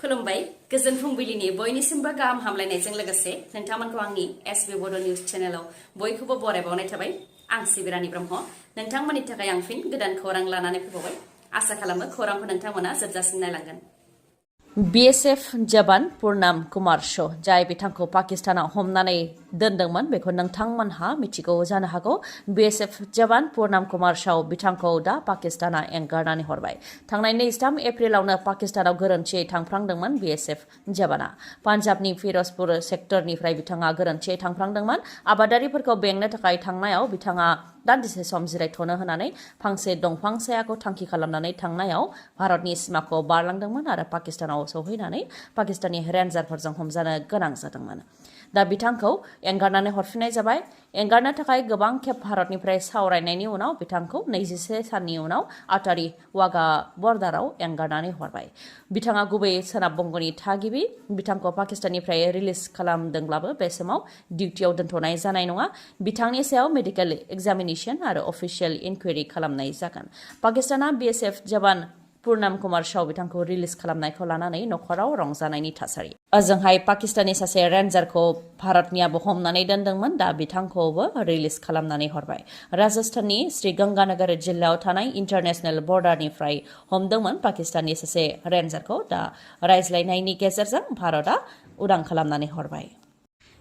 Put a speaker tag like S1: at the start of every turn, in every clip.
S1: खुलुमबाय गोजोन फुंबिलिनि बयनिसिमबो गाहाम हामलायनायजों लोगोसे नोंथांमोनखौ आंनि एसबी बड' निउज चेनेलाव बयखौबो बरायबावनाय थाबाय आं सिबि रानी ब्रह्म नोंथांमोननि थाखाय आं फिन गोदान खौरां लानानै फैबावबाय आसा खालामो खौरांखौ नोंथांमोना जोबजासिम नायलांगोन BSF जवान पूर्णम कुमार शो जाय बिथांखौ पाकिस्तानाव हमनानै दोनदोंमोन बेखौ नोंथांमोनहा मिथिगौ जानो हागौ BSF जवान पूर्णम कुमार शो बिथांखौ दा पाकिस्ताना एंगारनानै हरबाय थांनाय 23 एप्रिलावनो पाकिस्तानाव गोरोन्थियै थांफ्रांदोंमोन BSF जवाना पान्जाबनि फिरोजपुर सेक्टरनिफ्राय बिथाङा गोरोन्थियै थांफ्रांदोंमन आबादारिफोरखौ बेंनो थाखाय थांनायाव बिथाङा दान्दिसे सम जिरायथ'नो होनानै फांसे दंफां सायाखौ थांखि खालामनानै थांनायाव भारतनि सिमाखौ बारलांदोंमोन आरो पाकिस्तानाव सौहैनानै पाकिस्ताननि रेन्जारफोरजों हमजानो गोनां जादोंमोन दा बिथांखौ एंगारनानै हरफिननाय जाबाय एंगारनो थाखाय गोबां खेब भारतनिफ्राय सावरायनायनि उनाव बिथांखौ 21 साननि उनाव आटारी वाघा बर्डाराव एंगारनानै हरबाय बिथाङा गुबैयै सोनाब बंगनि थागिबि बिथांखौ पाकिस्ताननिफ्राय रिलिज खालामदोंब्लाबो बे समाव डिउटियाव दोनथ'नाय जानाय नङा बिथांनि सायाव मेडिकेल एग्जामिनेशन आरो अफिशियेल इनकुवेरि खालामनाय जागोन पाकिस्ताना BSF जवान पूर्णम कुमार शो बिथांखौ रिलिज खालामनायखौ लानानै नखराव रंजानायनि थासारि ओजोंहाय पाकिस्ताननि सासे रेन्जारखौ भारतनियाबो हमनानै दोनदोंमोन दा बिथांखौबो रिलिज खालामनानै हरबाय राजस्थाननि श्री गंगानगर जिल्लायाव थानाय इन्टारनेशनेल बर्डारनिफ्राय हमदोंमोन पाकिस्ताननि सासे रेन्जारखौ दा रायज्लायनायनि गेजेरजों भारतआ उदां खालामनानै हरबाय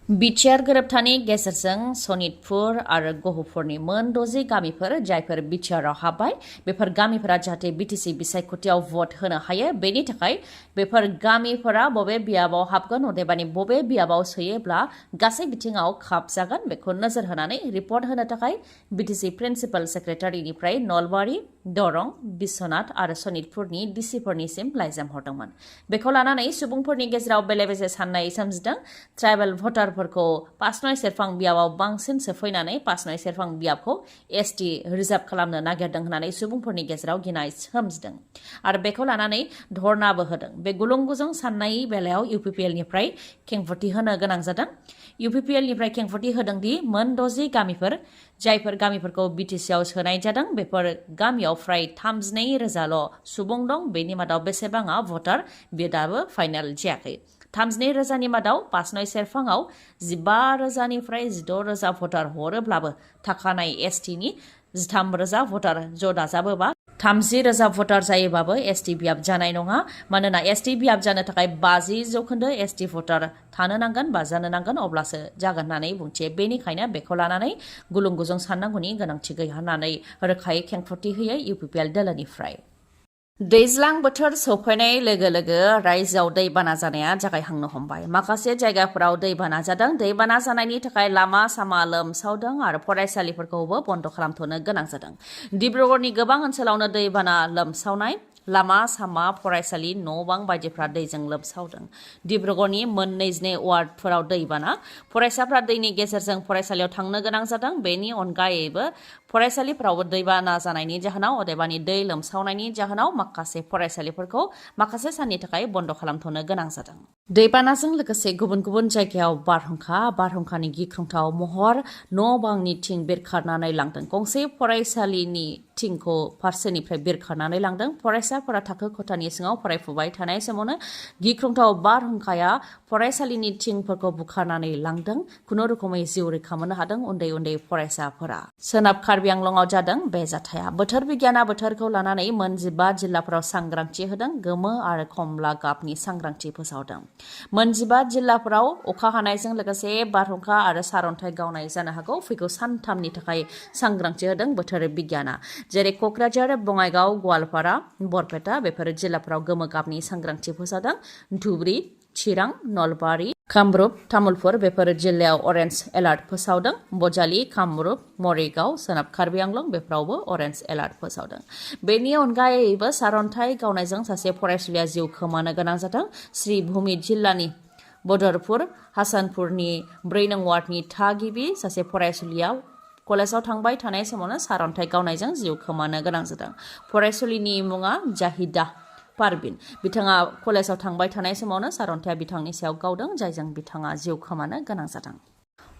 S1: बिटिआर गोरोबथानि गेजेरजों सनितपुर आरो गहपुरनि मोन 60 गामिफोर जायफोर बिटिआरआव हाबबाय बेफोर गामिफोरा जाहाथे बिटिसि बिसायख'थियाव भट होनो हायो बेनि थाखाय बेफोर गामिफोरा बबे बियाबाव हाबगोन अदेबानि बबे बियाबाव सोयोब्ला गासै बिथिङाव खाबजागोन बेखौ नोजोर होनानै रिपर्ट होनो थाखाय बिटिसि प्रिन्सिपाल सेक्रेटारिनिफ्राय नलबारि दरं बिश्वनाथ आरो सनितपुरनि डिसिफोरनिसिम लाइजाम हरदोंमोन बेखौ लानानै सुबुंफोरनि गेजेराव बेले-बेजे साननाय सोमजिदों ट्राइबेल भटारफोरखौ पासनय सेरफां बियाबाव बांसिन सोफैनानै पासनय सेरफां बियाबखौ एसटि रिजार्भ खालामनो नागिरदों होननानै सुबुंफोरनि गेजेराव गिनाय सोमजिदों आरो बेखौ लानानै धरनाबो होदों बे गुलुं-गुजुं साननाय बेलायाव UPPL निफ्राय खेंफोरथि होनो गोनां जादों UPPL निफ्राय खेंफोरथि होदों दि मोन 60 गामिफोर जायफोर गामिफोरखौ बिटिसिआव सोनाय जादों बेफोर गामियाव फ्राय 32,000ल' सुबुं दं बेनि मादाव बेसेबाङा भटार बे दाबो फाइनाल जायाखै 32,000नि मादाव पासनय सेरफाङाव 15,000निफ्राय 16,000 भटार हरोब्लाबो थाखानाय एसटिनि 13,000 भटार ज' दाजाबोबा 30,000 भटार जायोबाबो एसटि बियाब जानाय नङा मानोना एसटि बियाब जानो थाखाय 50% एसटि भटार थानो नांगोन बा जानो नांगोन अब्लासो जागोन होननानै बुंथियो बेनिखायनो बेखौ लानानै गुलुं-गुजुं साननांगौनि गोनांथि गैया होननानै रोखायै खेंफोरथि होयो UPPL दोलोनिफ्राय दैज्लां बोथोर सौफैनाय लोगो लोगो रायजोआव दैबाना जानाया जागायहांनो हमबाय माखासे जायगाफोराव दैबाना जादों दैबाना जानायनि थाखाय लामा सामा लोमसावदों आरो फरायसालिफोरखौबो बन्द खालामथ'नो गोनां जादों डिब्रुगड़नि गोबां ओनसोलावनो दैबाना लोमसावनाय लामा सामा फरायसालि न' बां बायदिफ्रा दैजों लोमसावदों डिब्रुगड़नि मोन 22 वार्डफोराव दैबाना फरायसाफ्रा दैनि गेजेरजों फरायसालियाव थांनो गोनां जादों बेनि अनगायैबो फरायसालिफोरावबो दैबाना जानायनि जाहोनाव अदेबानि दै लोमसावनायनि जाहोनाव माखासे फरायसालिफोरखौ माखासे साननि थाखाय बन्द खालामथ'नो गोनां जादों दैबानाजों लोगोसे गुबुन गुबुन जायगायाव बारहुंखानि गिख्रंथाव महर न' बांनि थिं बिरखारनानै लांदों गंसे फरायसालिनि थिंखौ फारसेनिफ्राय बिरखारनानै लांदों फरायसाफोरा थाखो खथानि सिङाव फरायफुबाय थानाय समावनो गिख्रंथाव बारहुंखाया फरायसालिनि थिंफोरखौ बुखारनानै लांदों खुनु रोखोमै जिउ रैखा मोननो हादों उन्दै उन्दै फरायसाफोरा सोनाब कार्बि आंलंआव जादों बे जाथाया बोथोर बिगियाना बोथोरखौ लानानै मोन 15 जिल्लाफोराव सांग्रांथि होदों गोमो आरो खमला गाबनि सांग्रांथि फोसावदों मोन 15 जिल्लाफोराव अखा हानायजों लोगोसे बारहुंखा आरो सारअन्थाइ गावनाय जानो हागौ फैगौ सानथामनि थाखाय सांग्रांथि होदों बोथोर बिगियाना जेरै कक्राझार बङाइगाव गवालपारा बरपेटा बेफोर जिल्लाफोराव गोमो गाबनि सांग्रांथि फोसावदों धुब्रि चिरां नलबारि कामरुप तामुलपुर बेफोर जिल्लायाव अरेन्ज एलार्ट फोसावदों बजालि कामरुप मरिगाव सोनाब कार्बि आंलं बेफोरावबो अरेन्ज एलार्ट फोसावदों बेनि अनगायैबो सारअन्थाइ गावनायजों सासे फरायसुलिया जिउ खोमानो गोनां जादों श्रीभूमि जिल्लानि बदरपुर हासानपुरनि 4 नं वार्डनि थागिबि सासे फरायसुलिया कलेजाव थांबाय थानाय समावनो सारअन्थाइ गावनायजों जिउ खोमानो गोनां जादों फरायसुलिनि मुङा जाहिदा पारबिन बिथाङा कलेजाव थांबाय थानाय समावनो सारअन्थाइया बिथांनि सायाव गावदों जायजों बिथाङा जिउ खोमानो गोनां जादों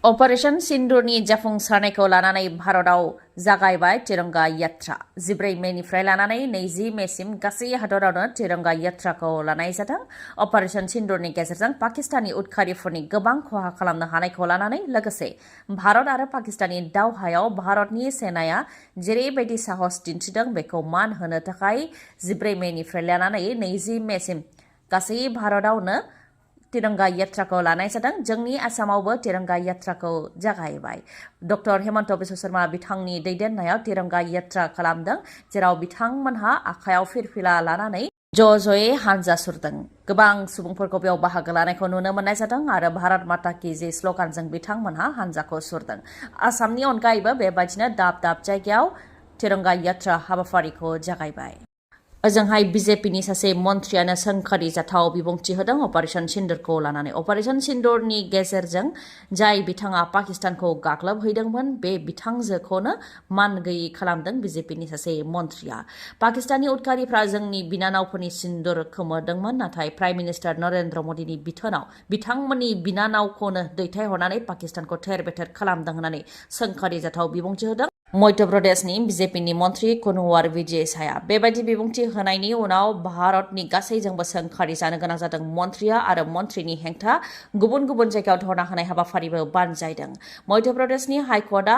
S1: अपारेशन सिन्दुरनि जाफुंसारनायखौ लानानै भारतआव जागायबाय तिरंगा यात्रा 14 मेनिफ्राय लानानै 20 मेसिम गासै हादरावनो तिरंगा यात्राखौ लानाय जादों। अपारेशन सिन्दुरनि गेजेरजों पाकिस्तानी उदखारिफोरनि गोबां खहा खालामनो हानायखौ लानानै लोगोसे भारत आरो पाकिस्ताननि दावहायाव भारतनि सेनाया जेरैबायदि साहस दिन्थिदों बेखौ मान होनो थाखाय 14 मेनिफ्राय लानानै 20 मेसिम गासै भारतआवनो तिरंगा यात्राखौ लानाय जादों। जोंनि आसामावबो तिरंगा यात्राखौ जागायबाय। डक्टर हेमन्त बिश्व शर्मा बिथांनि दैदेननायाव तिरंगा यात्रा खालामदों, जेराव बिथांमोनहा आखायाव फिरफिला लानानै ज'ज'यै हानजा सुरदों। गोबां सुबुंफोरखौ बेयाव बाहागो लानायखौ नुनो मोननाय जादों आरो भारत माता की जय स्ल'गानजों बिथांमोनहा हानजाखौ सुरदों। आसामनि अनगायैबो बेबायदिनो दाब दाब जायगायाव तिरंगा यात्रा हाबाफारिखौ जागायबाय। ओजोंहाय बिजेपिनि सासे मन्थ्रियानो सोंखारि जाथाव बिबुंथि होदों अपारेशन सिन्दुरखौ लानानै। अपारेशन सिन्दुरनि गेजेरजों जाय बिथाङा पाकिस्तानखौ गाग्लोबहैदोंमोन बे बिथांजोखौनो मान गैयै खालामदों बिजेपिनि सासे मन्थ्रिया। पाकिस्ताननि उदखारिफ्रा जोंनि बिनानावफोरनि सिन्दुर खोमोरदोंमोन, नाथाय प्राइम मिनिस्टार नरेन्द्र मदिनि बिथोनाव बिथांमोननि बिनानावखौनो दैथायहरनानै पाकिस्तानखौ थेर बेथेर खालामदों होननानै सोंखारि जाथाव बिबुंथि होदों मध्य प्रदेशनि बिजेपिनि मन्थ्रि कुनवार विजय साया। बेबायदि बिबुंथि होनायनि उनाव भारतनि गासैजोंबो सोंखारि जानो गोनां जादों मन्थ्रिया आरो मन्थ्रिनि हेंथा गुबुन गुबुन जायगायाव धरना होनाय हाबाफारिबो बानजायदों। मध्य प्रदेशनि हाइकर्टआ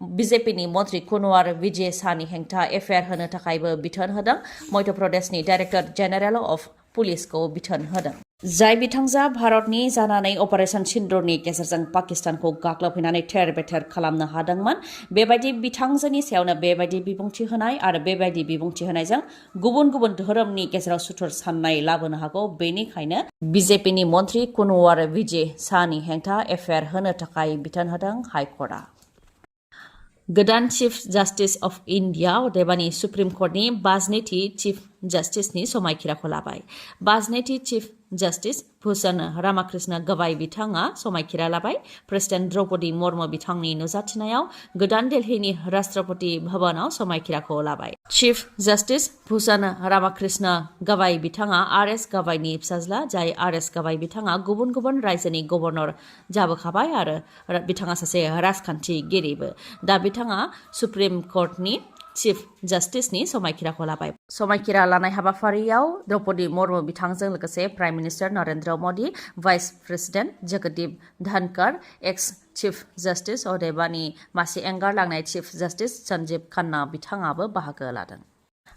S1: बिजेपिनि मन्थ्रि कुनवार विजय सानि हेंथा एफआइआर होनो थाखायबो बिथोन होदों। मध्य प्रदेशनि डाइरेक्टर जेनेरेल अफ पुलिसखौ बिथोन होदों। जाय बिथांजोआ भारतनि जानानै अपारेशन सिन्दुरनि गेजेरजों पाकिस्तानखौ गाग्लोबहैनानै थेर बेथेर खालामनो हादोंमोन, बेबायदि बिथांजोनि सायावनो बेबायदि बिबुंथि होनाय आरो बेबायदि बिबुंथि होनायजों गुबुन गुबुन धोरोमनि गेजेराव सुथुर साननाय लाबोनो हागौ। बेनिखायनो बिजेपिनि मन्थ्रि कुनवार विजय सानि हेंथा एफआइआर होनो थाखाय बिथोन होदों हाइकर्टआ। गोदान चिफ जास्टिस अफ इन्डिया अदेबानि सुप्रिम कर्टनि 52थि चिफ जास्टिसनि समायखिराखौ लाबाय। 52थि चिफ जास्टिस भूषण रामकृष्ण गवाई बिथाङा समायखिरा लाबाय। प्रेसिडेन्ट द्रौपदी मुर्मु बिथांनि नुजाथिनायाव गोदान दिल्लीनि राष्ट्रपति भवनाव समायखिराखौ लाबाय। चिफ जास्टिस भूषण रामकृष्ण गवाई बिथाङा आर.एस. गवाईनि फिसाज्ला, जाय आर.एस. गवाई बिथाङा गुबुन गुबुन रायजोनि गभर्नर जाबोखाबाय आरो बिथाङा सासे राजखान्थिगिरिबो। दा बिथाङा सुप्रिम कर्टनि चिफ जास्टिसनि समायखिराखौ लाबाय। समायखिरा लानाय हाबाफारियाव द्रौपदी मुर्मु बिथांजों लोगोसे prime minister Narendra Modi, vice president Jagdeep Dhankhar, एक्स चिफ जास्टिस अदेबानि मासि एंगारलांनाय चिफ जास्टिस सन्जीव खान्ना बिथाङाबो बाहागो लादों।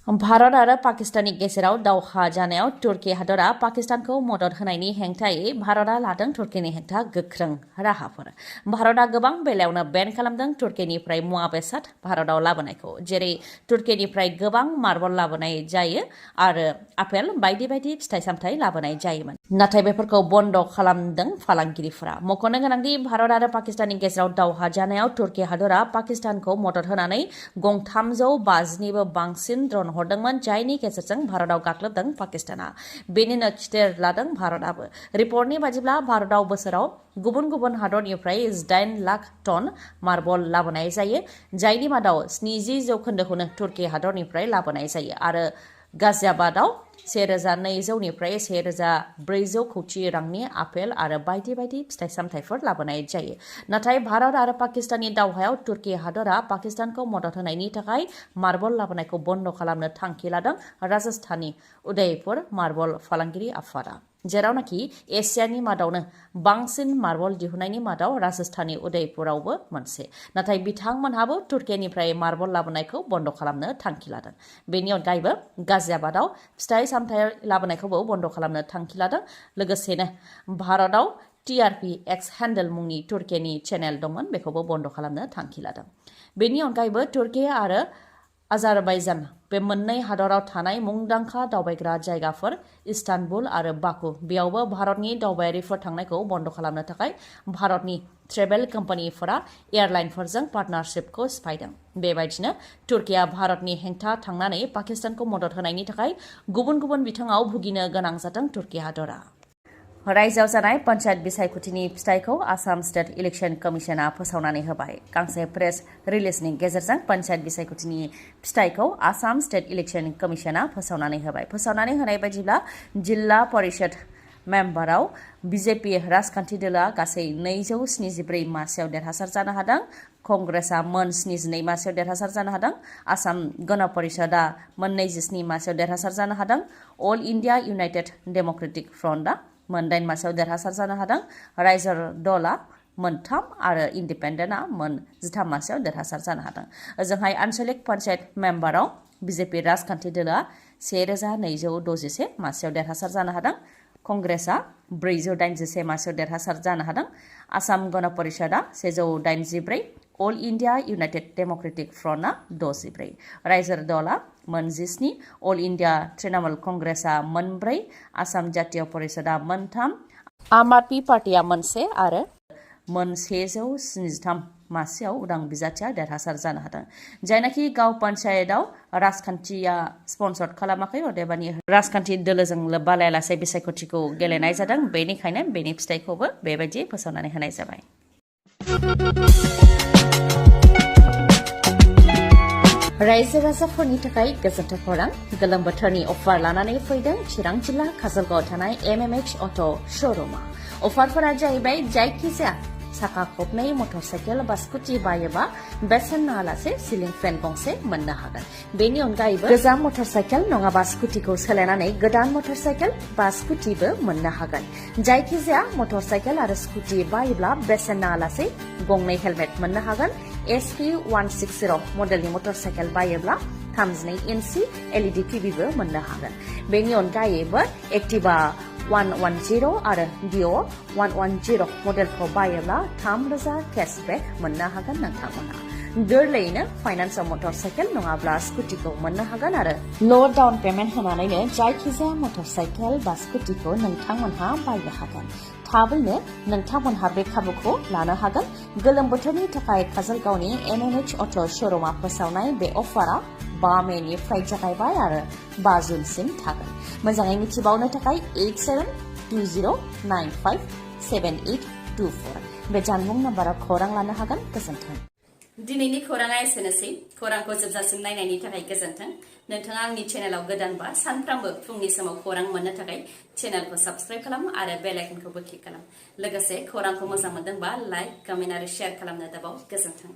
S1: भारत आरो पाकिस्ताननि गेजेराव दावहा जानायाव तुर्की हादरा पाकिस्तानखौ मदद होनायनि हेंथायै भारतआ लादों तुर्कीनि हेंथा गोख्रों राहाफोर। भारतआ गोबां बेलायावनो बेन खालामदों तुर्कीनिफ्राय मुवा बेसाद भारतआव लाबोनायखौ, जेरै तुर्कीनिफ्राय गोबां मार्बल लाबोनाय जायो आरो आपेल बायदि बायदि फिथाइ सामथाइ लाबोनाय जायोमोन। नाथाय बेफोरखौ बन्द खालामदों फालांगिरिफोरा। मख'नो गोनांदि भारत आरो पाकिस्ताननि गेजेराव दावहा जानायाव तुर्की हादरा पाकिस्तानखौ मदद होनानै 350निबो बांसिन ड्रन हरदोंमोन, जायनि गेजेरजों भारतआव गाग्लोबदों पाकिस्ताना। बेनिनो खिथेर लादों भारतआबो। रिपर्टनि बादिब्ला भारतआव बोसोराव गुबुन गुबुन हादरनिफ्राय 8 लाख टन मार्बल लाबोनाय जायो, जायनि मादाव 70% तुर्की हादरनिफ्राय लाबोनाय जायो आरो गाजियाबादाव 1200निफ्राय 1400 कौटि रांनि आपेल आरो बायदि बायदि फिथाइ सामथाइफोर लाबोनाय जायो। नाथाय भारत आरो पाकिस्ताननि दावहायाव तुर्की हादरा पाकिस्तानखौ मदद होनायनि थाखाय मार्बल लाबोनायखौ बन्द खालामनो थांखि लादों राजस्थाननि उदयपुर मार्बल फालांगिरि आफादा। जेरावनाखि एसियानि मादावनो बांसिन मार्बल दिहुननायनि मादाव राजस्थाननि उदयपुरावबो मोनसे। नाथाय बिथांमोनहाबो तुर्कीनिफ्राय मार्बल लाबोनायखौ बन्द खालामनो थांखि लादों। बेनि अनगायैबो गाजियाबादाव फिथाइ सामथाइ लाबोनायखौबो बन्द खालामनो थांखि लादों। लोगोसेनो भारतआव TRP एक्स हेन्डेल मुंनि तुर्कीनि चेनेल दंमोन, बेखौबो बन्द खालामनो थांखि लादों। बेनि अनगायैबो तुर्की आरो आजारबाइजान बे मोननै हादराव थानाय मुंदांखा दावबायग्रा जायगाफोर इस्तानबुल आरो बाकु, बेयावबो भारतनि दावबायारिफोर थांनायखौ बन्द खालामनो थाखाय भारतनि ट्रेभेल कम्पानिफोरा एयारलाइनफोरजों पार्टनारशिपखौ सिफायदों। बेबायदिनो तुर्कीया भारतनि हेंथा थांनानै पाकिस्तानखौ मदद होनायनि थाखाय गुबुन गुबुन बिथिङाव भुगिनो गोनां जादों तुर्की हादरा। रायजोआव जानाय पन्चायत बिसायख'थिनि फिथाइखौ आसाम स्टेट इलेक्शन कमिशना फोसावनानै होबाय। गांसे प्रेस रिलिजनि गेजेरजों पन्चायत बिसायख'थिनि फिथाइखौ आसाम स्टेट इलेक्शन कमिशना फोसावनानै होबाय। फोसावनानै होनाय बायदिब्ला जिल्ला परिषद मेम्बाराव बीजेपी राजखान्थि दोला गासै 274 मासियाव देरहासार जानो हादों कंग्रेसआ मोन 72 मासियाव देरहासार जानो हादों आसाम गण परिषदआ मोन 27 मासियाव देरहासार जानो हादों अल इंडिया यूनाइटेड डेमोक्रेटिक फ्रन्टआ मोन 8 मासियाव देरहासार जानो हादों राइजो दलआ मोन 3 आरो इंडिपेंडेंटआ मोन 13 मासियाव देरहासार जानो हादों ओजोंहाय आनसलिक पंचायत मेम्बाराव बीजेपी राजखान्थि दोला 1261 मासियाव देरहासार जानो हादों कंग्रेसआ 481 मासियाव देरहासार जानो हादों आसाम गण परिषदआ 184 अल इंडिया यूनाइटेड डेमोक्रेटिक फ्रन्टआ 64 राइजो दलआ मोन 17 अल इंडिया तृणमूल कंग्रेसआ मोन 4 आसाम जातीय परिषदआ मोन 3 आम आदमी पार्टीआ मोन 1 आरो मोन 173 मासियाव उदां बिजाथिया देरहासार जानो हादों जायनाखि गाव पन्चायतआव राजखान्थिया स्पन्सर खालामाखै अदेबानि राजखान्थि दोलोजों लोब्बा लायालासे बिसायख'थिखौ गेलेनाय जादों बेनिखायनो बेनि फिथाइखौबो बेबायदि फोसावनानै होनाय जाबाय रायजो राजाफोरनि थाखाय गोजोनथाव खौरां गोलोम बोथोरनि अफार लानानै फैदों चिरां जिल्ला काजलगावआव थानाय MMH अट' श'रुमा अफारफोरा जाहैबाय जायखिजाया साखा खबनै मटर साइकेल बा स्कुटि बायोबा बेसेन नाङालासे सिलिं फेन गंसे मोननो हागोन बेनि अनगायैबो गोजाम मटर साइकेल नङाबा स्कुटिखौ सोलायनानै गोदान मटर साइकेल बा स्कुटिबो मोननो हागोन जायखिजाया मटर साइकेल आरो स्कुटि बायोब्ला बेसेन नाङालासे गंनै हेलमेट मोननो हागोन SP 160 मडेलनि मटर साइकेल बायोब्ला 32 इन्सि LED टिभिबो मोननो हागोन बेनि अनगायैबो एक्टिवा 110 आरो डिअ 110 मडेलखौ बायोब्ला 3000 केशबेक मोननो हागोन नोंथांमोनहा गोरलैयैनो फाइनान्सआव मटर साइकेल नङाब्ला स्कुटिखौ मोननो हागोन आरो ल' डाउन पेमेन्ट होनानैनो जायखिजाया मटर साइकेल बा स्कुटिखौ नोंथांमोनहा बायनो हागोन थाबैनो नोंथांमोनहा बे खाबुखौ लानो हागोन गोलोम बोथोरनि थाखाय काजलगावनि MMH अट' श'रुमा फोसावनाय बे अफारा 5 मेनिफ्राय जागायबाय आरो 5 जुनसिम थागोन मोजाङै मिथिबावनो थाखाय 8720957824 बे जानबुं नाम्बाराव खौरां लानो हागोन गोजोन्थों दिनैनि खौराङा एसेनोसै खौरांखौ जोबजासिम नायनायनि थाखाय गोजोन्थों नोंथाङा आंनि चेनेलाव गोदानबा सानफ्रामबो फुंनि समाव खौरां मोननो थाखाय चेनेलखौ साबस्क्राइब खालाम आरो बेल आइकनखौबो क्लिक खालाम लोगोसे खौरांखौ मोजां मोनदोंबा लाइक कमेन्ट आरो शेयार खालामनो दाबाव गोजोन्थों